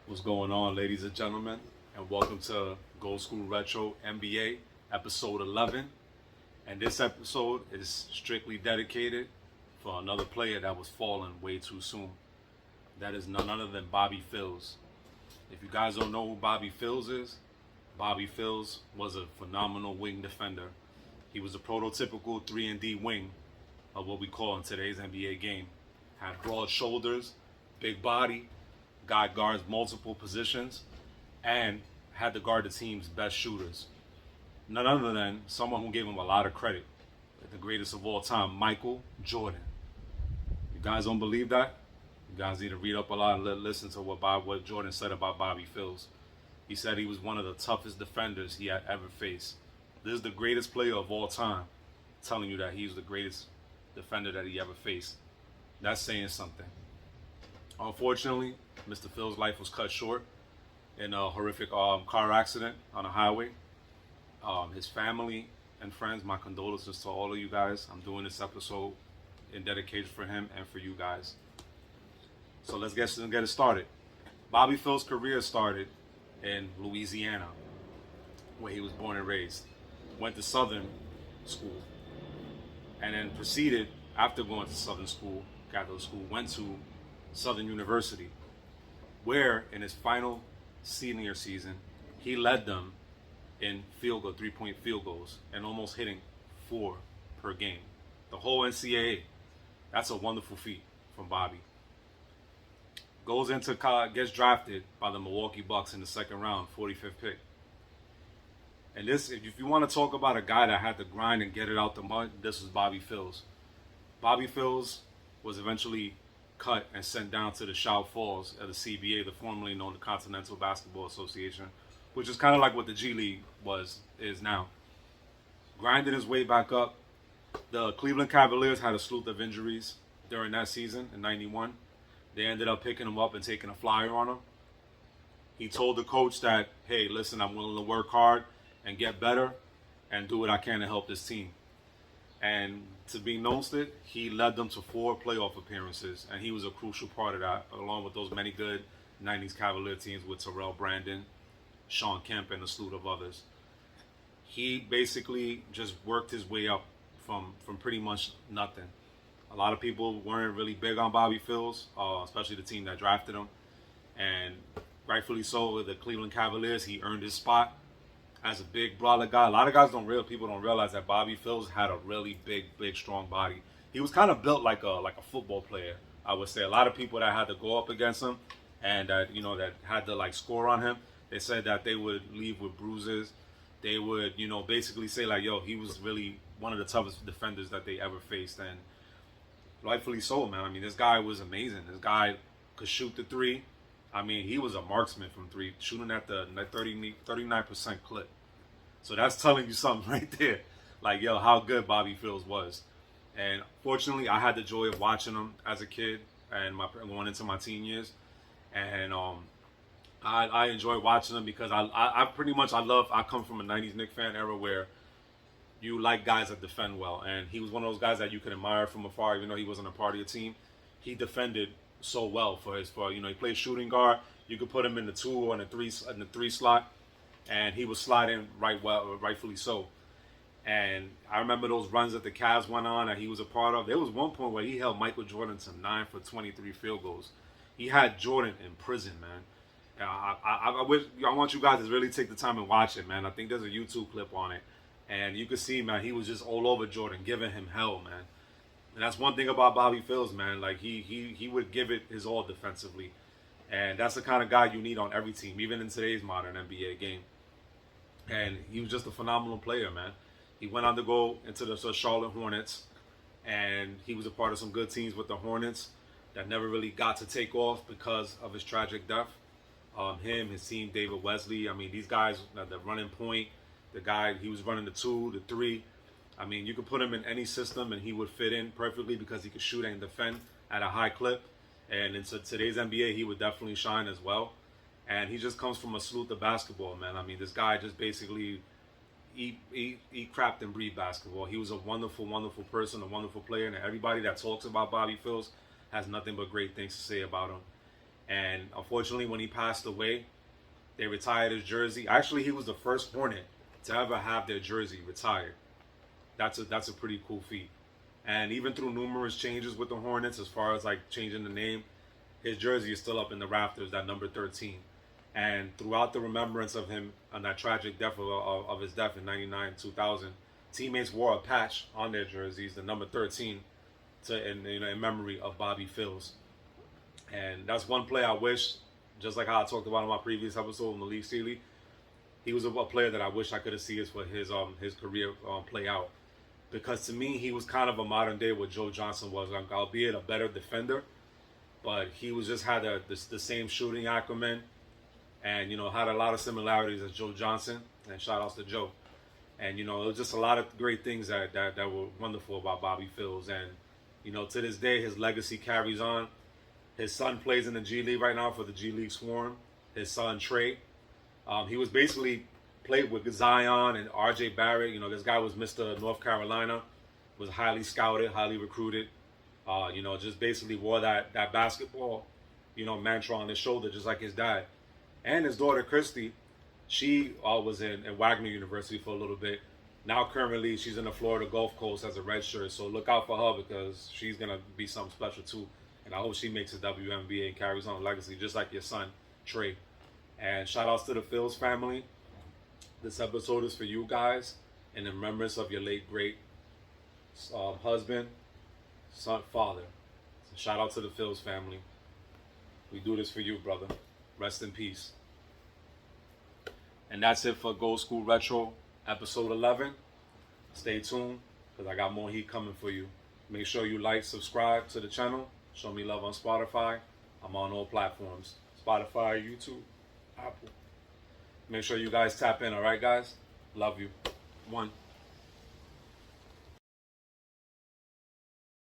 What's going on, ladies and gentlemen, and welcome to Gold School Retro NBA episode 11. And this episode is strictly dedicated for another player that was fallen way too soon. That is none other than Bobby Phills. If you guys don't know who Bobby Phills is, Bobby Phills was a phenomenal wing defender. He was a prototypical 3-and-D wing of what we call in today's NBA game. Had broad shoulders, big body, guy guards multiple positions, and had to guard the team's best shooters. None other than someone who gave him a lot of credit, the greatest of all time, Michael Jordan. You guys don't believe that? You guys need to read up a lot and listen to what Jordan said about Bobby Phills. He said he was one of the toughest defenders he had ever faced. This is the greatest player of all time, telling you that he's the greatest defender that he ever faced. That's saying something. Unfortunately, Mr. Phil's life was cut short in a horrific car accident on a highway. His family and friends, my condolences to all of you guys. I'm doing this episode in dedication for him and for you guys. So let's get it started. Bobby Phil's career started in Louisiana, where he was born and raised. Went to Southern School, and then proceeded, after going to Southern School, Catholic School, went to Southern University, where in his final senior season, he led them in three-point field goals, and almost hitting 4 per game. The whole NCAA. That's a wonderful feat from Bobby. Goes into college, gets drafted by the Milwaukee Bucks in the second round, 45th pick. And this, if you want to talk about a guy that had to grind and get it out the mud, this was Bobby Phills. Bobby Phills was eventually cut and sent down to the South Falls at the CBA, the formerly known the Continental Basketball Association, which is kind of like what the G League is now. Grinding his way back up. The Cleveland Cavaliers had a slew of injuries during that season in '91. They ended up picking him up and taking a flyer on him. He told the coach that, hey, listen, I'm willing to work hard and get better and do what I can to help this team. And to be noted, he led them to 4 playoff appearances, and he was a crucial part of that, along with those many good 90s Cavalier teams with Terrell Brandon, Shawn Kemp, and a slew of others. He basically just worked his way up from pretty much nothing. A lot of people weren't really big on Bobby Phills, especially the team that drafted him. And rightfully so, with the Cleveland Cavaliers, he earned his spot as a big brother guy. A lot of people don't realize that Bobby Phills had a really big, strong body. He was kind of built like a football player, I would say. A lot of people that had to go up against him and that had to score on him, they said that they would leave with bruises. They would, basically say yo, he was really one of the toughest defenders that they ever faced. And rightfully so, man. I mean, this guy was amazing. This guy could shoot the 3. I mean, he was a marksman from 3, shooting at the 39% clip. So that's telling you something right there. How good Bobby Phills was. And fortunately, I had the joy of watching him as a kid and going into my teen years. And I enjoy watching him because I come from a 90s Knicks fan era where you like guys that defend well. And he was one of those guys that you could admire from afar, even though he wasn't a part of your team. He defended so well he played shooting guard. You could put him in the 2 or in the 3 slot, and he was sliding rightfully so. And I remember those runs that the Cavs went on that he was a part of. There was one point where he held Michael Jordan to 9 for 23 field goals. He had Jordan in prison, man. I want you guys to really take the time and watch it, man. I think there's a YouTube clip on it, and you can see, man, he was just all over Jordan, giving him hell, man. And that's one thing about Bobby Phills, man. He would give it his all defensively. And that's the kind of guy you need on every team, even in today's modern NBA game. And he was just a phenomenal player, man. He went on to go into the Charlotte Hornets, and he was a part of some good teams with the Hornets that never really got to take off because of his tragic death. His team, David Wesley. I mean, these guys, the running point, the guy, he was running the 2, the 3. I mean, you could put him in any system and he would fit in perfectly because he could shoot and defend at a high clip. And in today's NBA, he would definitely shine as well. And he just comes from a slew of basketball, man. I mean, this guy just basically eat, crapped and breathed basketball. He was a wonderful, wonderful person, a wonderful player. And everybody that talks about Bobby Phills has nothing but great things to say about him. And unfortunately, when he passed away, they retired his jersey. Actually, he was the first Hornet to ever have their jersey retired. That's a pretty cool feat. And even through numerous changes with the Hornets, as far as like changing the name, his jersey is still up in the rafters, that number 13. And throughout the remembrance of him on that tragic death of his death in 99, 2000, teammates wore a patch on their jerseys, the number 13, in memory of Bobby Phills. And that's one play I wish, just like how I talked about in my previous episode, Malik Sealy, he was a player that I wish I could have seen for his career play out. Because to me, he was kind of a modern day what Joe Johnson was, albeit a better defender. But he was just had the same shooting acumen, and had a lot of similarities as Joe Johnson. And shout outs to Joe. And it was just a lot of great things that were wonderful about Bobby Phills. And to this day, his legacy carries on. His son plays in the G League right now for the G League Swarm. His son Trey, he was basically played with Zion and R.J. Barrett. This guy was Mr. North Carolina, was highly scouted, highly recruited. Just basically wore that basketball, mantra on his shoulder, just like his dad. And his daughter Christy, she was in Wagner University for a little bit. Now currently she's in the Florida Gulf Coast as a redshirt. So look out for her because she's gonna be something special too. And I hope she makes a WNBA and carries on a legacy just like your son Trey. And shout outs to the Phills family. This episode is for you guys in remembrance of your late great husband, son, father. So shout out to the Phills family. We do this for you, brother. Rest in peace. And that's it for Gold School Retro episode 11. Stay tuned because I got more heat coming for you. Make sure you like, subscribe to the channel. Show me love on Spotify. I'm on all platforms. Spotify, YouTube, Apple. Make sure you guys tap in, all right, guys? Love you. 1.